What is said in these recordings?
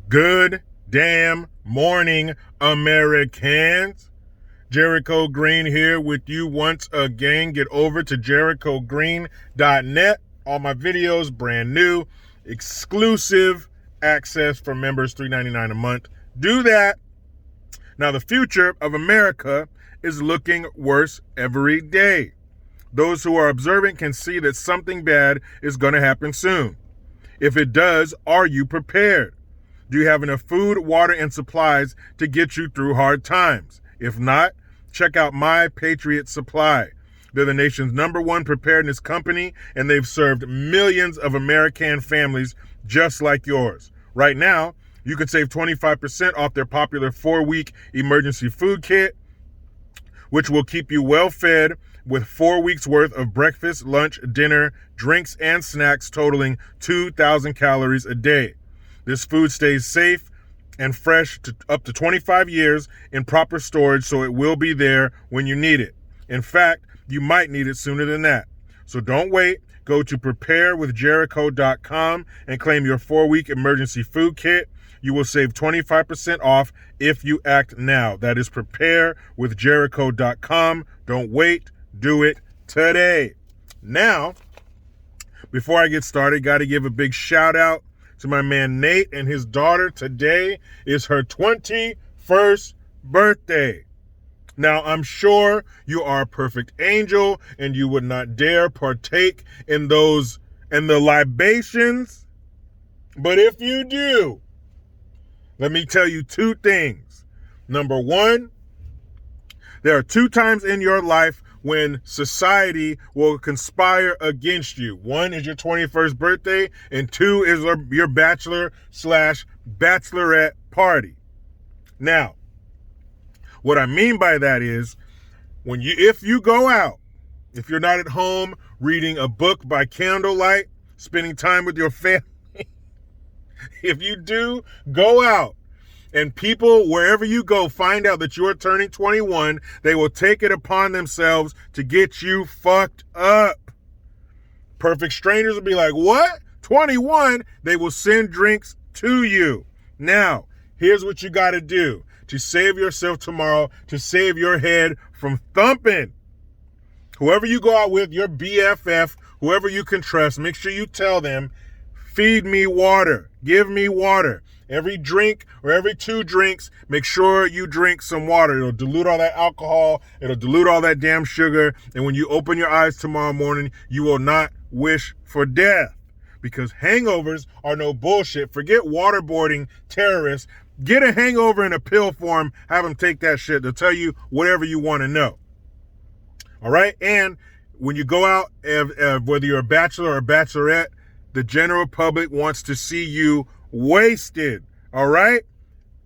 Good damn morning, Americans. Jericho Green here with you once again. Get over to jerichogreen.net. All my videos brand new, exclusive access for members, $3.99 a month. Do that. Now, the future of America is looking worse every day. Those who are observant can see that something bad is going to happen soon. If it does, are you prepared? Do you have enough food, water, and supplies to get you through hard times? If not, check out My Patriot Supply. They're the nation's #1 preparedness company, and they've served millions of American families just like yours. Right now, you can save 25% off their popular 4-week emergency food kit, which will keep you well fed with 4 weeks worth of breakfast, lunch, dinner, drinks, and snacks totaling 2,000 calories a day. This food stays safe and fresh up to 25 years in proper storage, so it will be there when you need it. In fact, you might need it sooner than that. So don't wait. Go to preparewithjericho.com and claim your 4-week emergency food kit. You will save 25% off if you act now. That is preparewithjericho.com. Don't wait. Do it today. Now, before I get started, got to give a big shout out to my man Nate and his daughter. Today is her 21st birthday. Now, I'm sure you are a perfect angel and you would not dare partake in the libations. But if you do, let me tell you 2 things. Number 1, there are 2 times in your life when society will conspire against you. 1 is your 21st birthday, and 2 is your bachelor/bachelorette party. Now, what I mean by that is, if you go out, if you're not at home reading a book by candlelight, spending time with your family, if you do go out, and people, wherever you go, find out that you're turning 21, they will take it upon themselves to get you fucked up. Perfect strangers will be like, what? 21? They will send drinks to you. Now, here's what you got to do to save yourself tomorrow, to save your head from thumping. Whoever you go out with, your BFF, whoever you can trust, make sure you tell them, feed me water, give me water. Every drink or every 2 drinks, make sure you drink some water. It'll dilute all that alcohol. It'll dilute all that damn sugar. And when you open your eyes tomorrow morning, you will not wish for death. Because hangovers are no bullshit. Forget waterboarding terrorists. Get a hangover in a pill form. Have them take that shit. They'll tell you whatever you want to know. All right? And when you go out, whether you're a bachelor or a bachelorette, the general public wants to see you wasted. All right?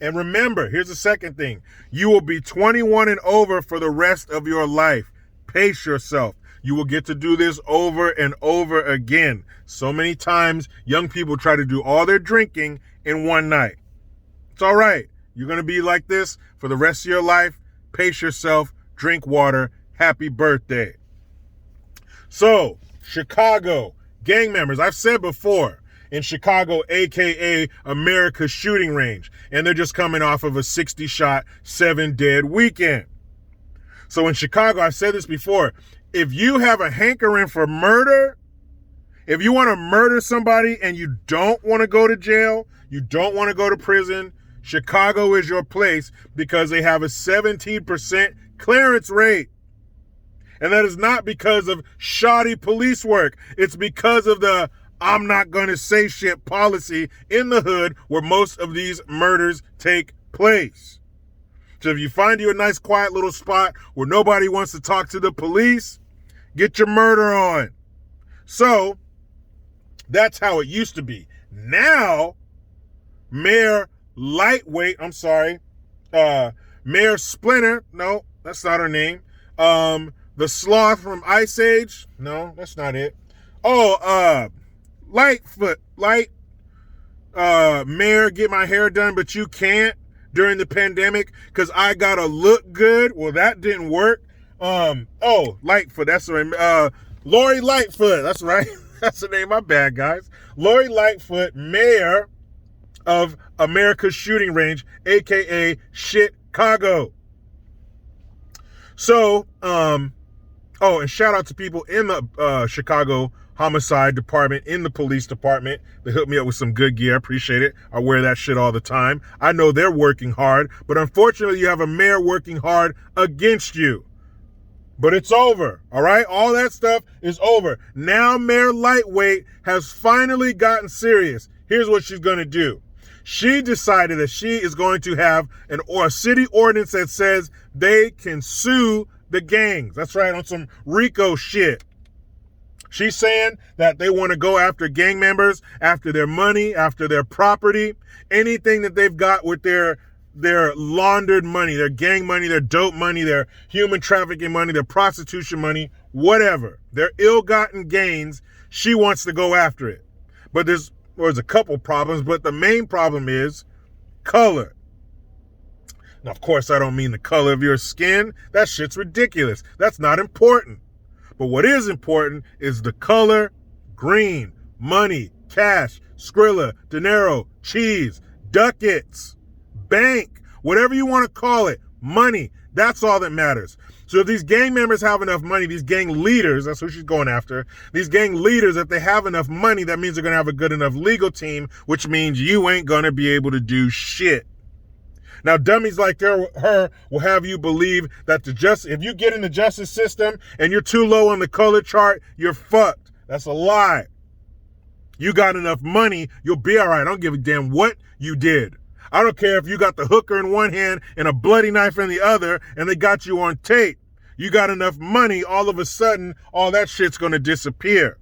And remember, here's the second thing. You will be 21 and over for the rest of your life. Pace yourself. You will get to do this over and over again. So many times, young people try to do all their drinking in one night. It's all right. You're going to be like this for the rest of your life. Pace yourself. Drink water. Happy birthday. So, Chicago, gang members, I've said before, in Chicago, a.k.a. America's shooting range. And they're just coming off of a 60-shot, 7-dead weekend. So in Chicago, I've said this before, if you have a hankering for murder, if you want to murder somebody and you don't want to go to jail, you don't want to go to prison, Chicago is your place because they have a 17% clearance rate. And that is not because of shoddy police work. It's because of the I'm not going to say shit policy in the hood where most of these murders take place. So if you find you a nice quiet little spot where nobody wants to talk to the police, get your murder on. So that's how it used to be. Now, Mayor Splinter, no, that's not her name. The sloth from Ice Age, no, that's not it. Mayor, get my hair done, but you can't during the pandemic because I gotta look good. Well, that didn't work. Lightfoot, that's right. Lori Lightfoot, that's right. That's the name. My bad, guys. Lori Lightfoot, mayor of America's shooting range, aka Chicago. So, and shout out to people in the Chicago homicide department, in the police department. They hooked me up with some good gear. I appreciate it. I wear that shit all the time. I know they're working hard, but unfortunately you have a mayor working hard against you. But it's over, all right? All that stuff is over. Now Mayor Lightweight has finally gotten serious. Here's what she's going to do. She decided that she is going to have a city ordinance that says they can sue the gangs. That's right, on some RICO shit. She's saying that they want to go after gang members, after their money, after their property, anything that they've got with their laundered money, their gang money, their dope money, their human trafficking money, their prostitution money, whatever. Their ill-gotten gains, she wants to go after it. But there's a couple problems, but the main problem is color. Now, of course, I don't mean the color of your skin. That shit's ridiculous. That's not important. But what is important is the color green. Money, cash, Skrilla, dinero, cheese, ducats, bank, whatever you want to call it, money. That's all that matters. So if these gang members have enough money, these gang leaders, that's who she's going after, these gang leaders, if they have enough money, that means they're going to have a good enough legal team, which means you ain't going to be able to do shit. Now, dummies like her will have you believe that if you get in the justice system and you're too low on the color chart, you're fucked. That's a lie. You got enough money, you'll be all right. I don't give a damn what you did. I don't care if you got the hooker in one hand and a bloody knife in the other and they got you on tape. You got enough money, all of a sudden, all that shit's going to disappear.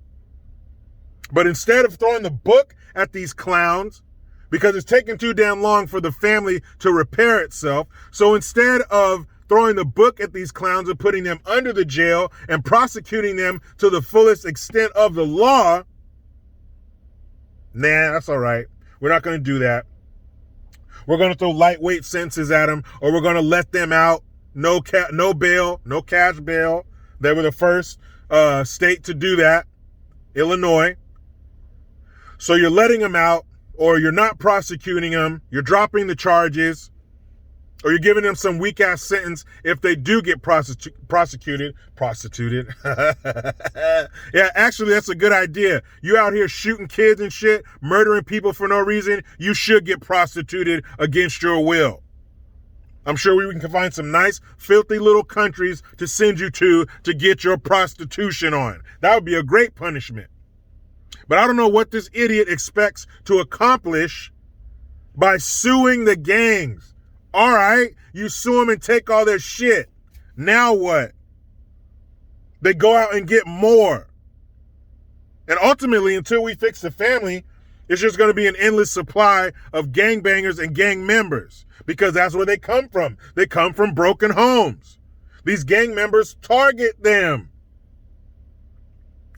But instead of throwing the book at these clowns, because it's taking too damn long for the family to repair itself. So instead of throwing the book at these clowns and putting them under the jail and prosecuting them to the fullest extent of the law, nah, that's all right. We're not going to do that. We're going to throw lightweight sentences at them, or we're going to let them out. No bail, no cash bail. They were the first state to do that, Illinois. So you're letting them out, or you're not prosecuting them, you're dropping the charges, or you're giving them some weak-ass sentence if they do get prosecuted. Yeah, actually, that's a good idea. You out here shooting kids and shit, murdering people for no reason, you should get prostituted against your will. I'm sure we can find some nice, filthy little countries to send you to get your prostitution on. That would be a great punishment. But I don't know what this idiot expects to accomplish by suing the gangs. All right, you sue them and take all their shit. Now what? They go out and get more. And ultimately, until we fix the family, it's just going to be an endless supply of gangbangers and gang members, because that's where they come from. They come from broken homes. These gang members target them.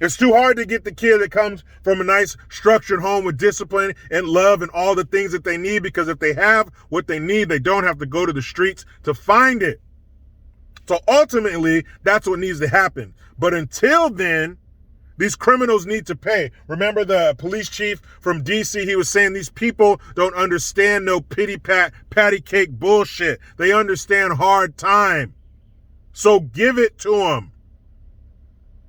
It's too hard to get the kid that comes from a nice structured home with discipline and love and all the things that they need, because if they have what they need, they don't have to go to the streets to find it. So ultimately, that's what needs to happen. But until then, these criminals need to pay. Remember the police chief from DC, he was saying these people don't understand no patty cake bullshit. They understand hard time. So give it to them.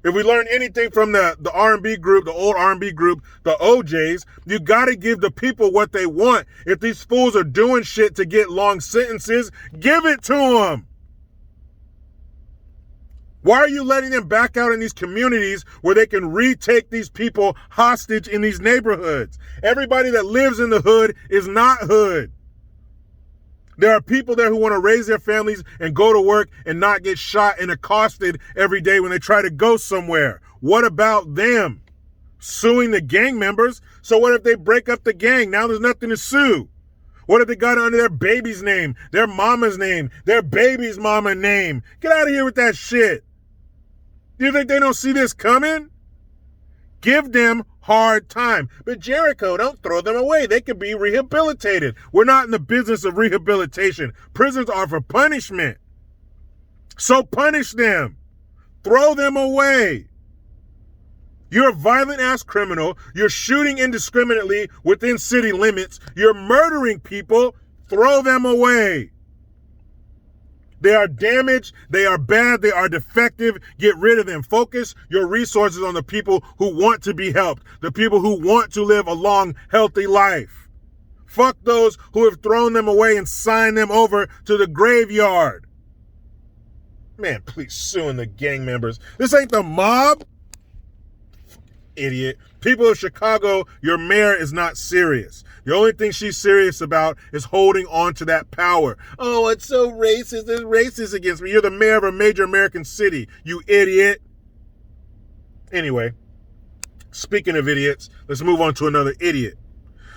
If we learn anything from the R&B group, the old R&B group, the OJs, you got to give the people what they want. If these fools are doing shit to get long sentences, give it to them. Why are you letting them back out in these communities where they can retake these people hostage in these neighborhoods? Everybody that lives in the hood is not hood. There are people there who want to raise their families and go to work and not get shot and accosted every day when they try to go somewhere. What about them? Suing the gang members? So what if they break up the gang? Now there's nothing to sue. What if they got it under their baby's name, their mama's name, their baby's mama name? Get out of here with that shit. Do you think they don't see this coming? Give them hard time. But Jericho, don't throw them away. They could be rehabilitated. We're not in the business of rehabilitation. Prisons are for punishment. So punish them. Throw them away. You're a violent ass criminal. You're shooting indiscriminately within city limits. You're murdering people. Throw them away. They are damaged. They are bad. They are defective. Get rid of them. Focus your resources on the people who want to be helped. The people who want to live a long, healthy life. Fuck those who have thrown them away and signed them over to the graveyard. Man, please suing the gang members. This ain't the mob. Idiot. People of Chicago, your mayor is not serious. The only thing she's serious about is holding on to that power. Oh, it's so racist. It's racist against me. You're the mayor of a major American city, you idiot. Anyway, speaking of idiots, let's move on to another idiot.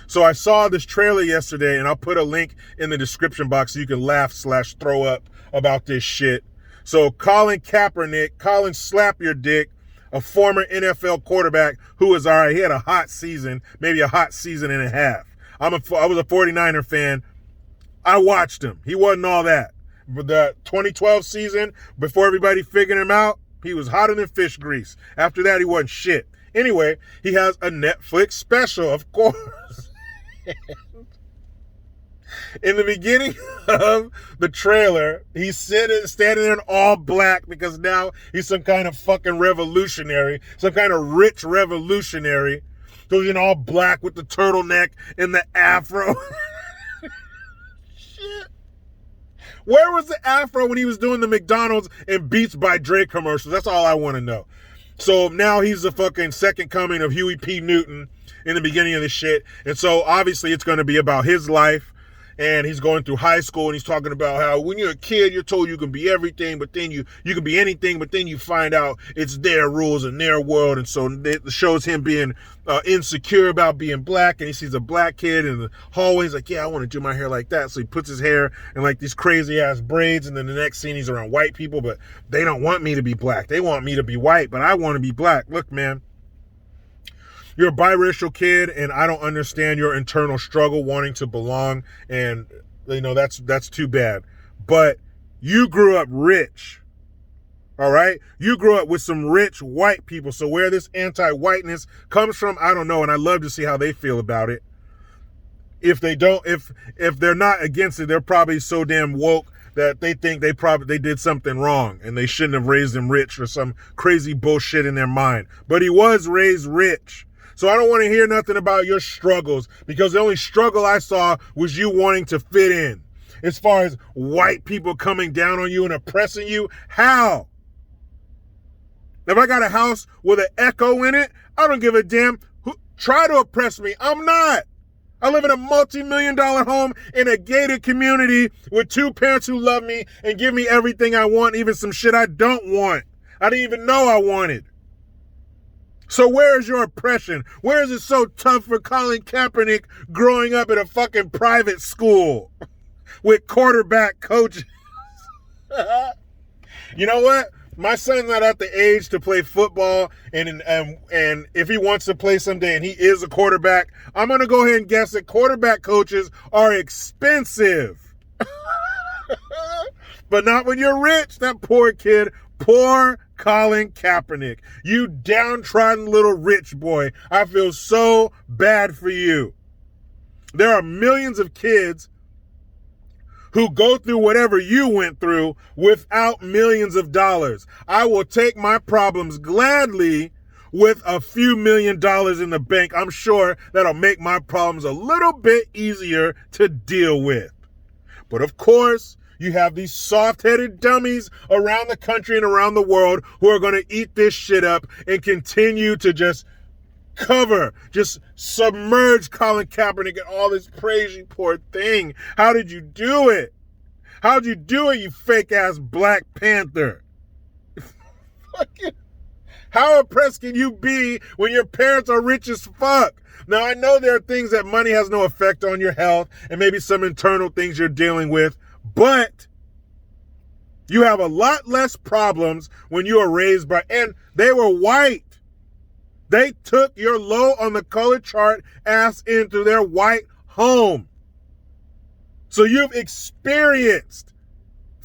So I saw this trailer yesterday, and I'll put a link in the description box so you can laugh/throw up about this shit. So Colin Kaepernick, Colin Slap Your Dick, a former NFL quarterback who was all right. He had a hot season, maybe a hot season and a half. I was a 49er fan. I watched him. He wasn't all that. But the 2012 season, before everybody figured him out, he was hotter than fish grease. After that, he wasn't shit. Anyway, he has a Netflix special, of course. In the beginning of the trailer, he's standing there in all black because now he's some kind of fucking revolutionary, some kind of rich revolutionary. So he's in all black with the turtleneck and the afro. Shit. Where was the afro when he was doing the McDonald's and Beats by Dre commercials? That's all I want to know. So now he's the fucking second coming of Huey P. Newton in the beginning of this shit. And so obviously it's going to be about his life. And he's going through high school, and he's talking about how when you're a kid, you're told you can be everything, but then you can be anything, but then you find out it's their rules and their world. And so it shows him being insecure about being black, and he sees a black kid in the hallway. He's like, yeah, I want to do my hair like that. So he puts his hair in like these crazy ass braids, and then the next scene he's around white people, but they don't want me to be black. They want me to be white, but I want to be black. Look, man. You're a biracial kid, and I don't understand your internal struggle wanting to belong, and you know that's too bad. But you grew up rich, all right? You grew up with some rich white people, so where this anti-whiteness comes from, I don't know, and I'd love to see how they feel about it. If they don't, if they're not against it, they're probably so damn woke that they think they did something wrong, and they shouldn't have raised him rich or some crazy bullshit in their mind. But he was raised rich. So I don't want to hear nothing about your struggles, because the only struggle I saw was you wanting to fit in. As far as white people coming down on you and oppressing you, how? If I got a house with an echo in it, I don't give a damn. Try to oppress me. I'm not. I live in a multi-million-dollar home in a gated community with two parents who love me and give me everything I want, even some shit I don't want. I didn't even know I wanted. So where is your oppression? Where is it so tough for Colin Kaepernick growing up in a fucking private school with quarterback coaches? You know what? My son's not at the age to play football, and if he wants to play someday and he is a quarterback, I'm going to go ahead and guess that quarterback coaches are expensive. But not when you're rich. That poor kid, poor Colin Kaepernick. You downtrodden little rich boy. I feel so bad for you. There are millions of kids who go through whatever you went through without millions of dollars. I will take my problems gladly with a few $1 million in the bank. I'm sure that'll make my problems a little bit easier to deal with. But of course, you have these soft-headed dummies around the country and around the world who are going to eat this shit up and continue to just submerge Colin Kaepernick in all this praise, you poor thing. How did you do it? How'd you do it, you fake-ass Black Panther? How oppressed can you be when your parents are rich as fuck? Now, I know there are things that money has no effect on your health and maybe some internal things you're dealing with, but you have a lot less problems when you are raised by, and they were white. They took your low on the color chart ass into their white home. So you've experienced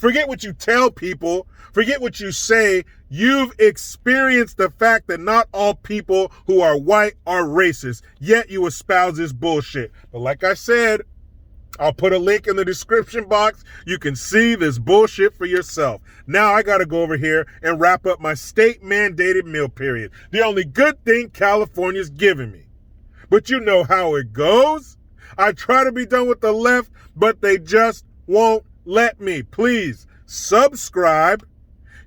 Forget what you tell people. Forget what you say. You've experienced the fact that not all people who are white are racist, yet you espouse this bullshit. But like I said, I'll put a link in the description box. You can see this bullshit for yourself. Now I got to go over here and wrap up my state-mandated meal period. The only good thing California's giving me. But you know how it goes. I try to be done with the left, but they just won't let me. Please subscribe.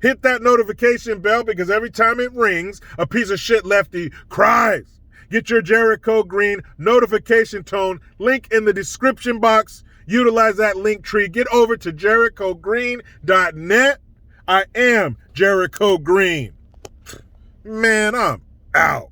Hit that notification bell because every time it rings, a piece of shit lefty cries. Get your Jericho Green notification tone. Link in the description box. Utilize that link tree. Get over to jerichogreen.net. I am Jericho Green. Man, I'm out.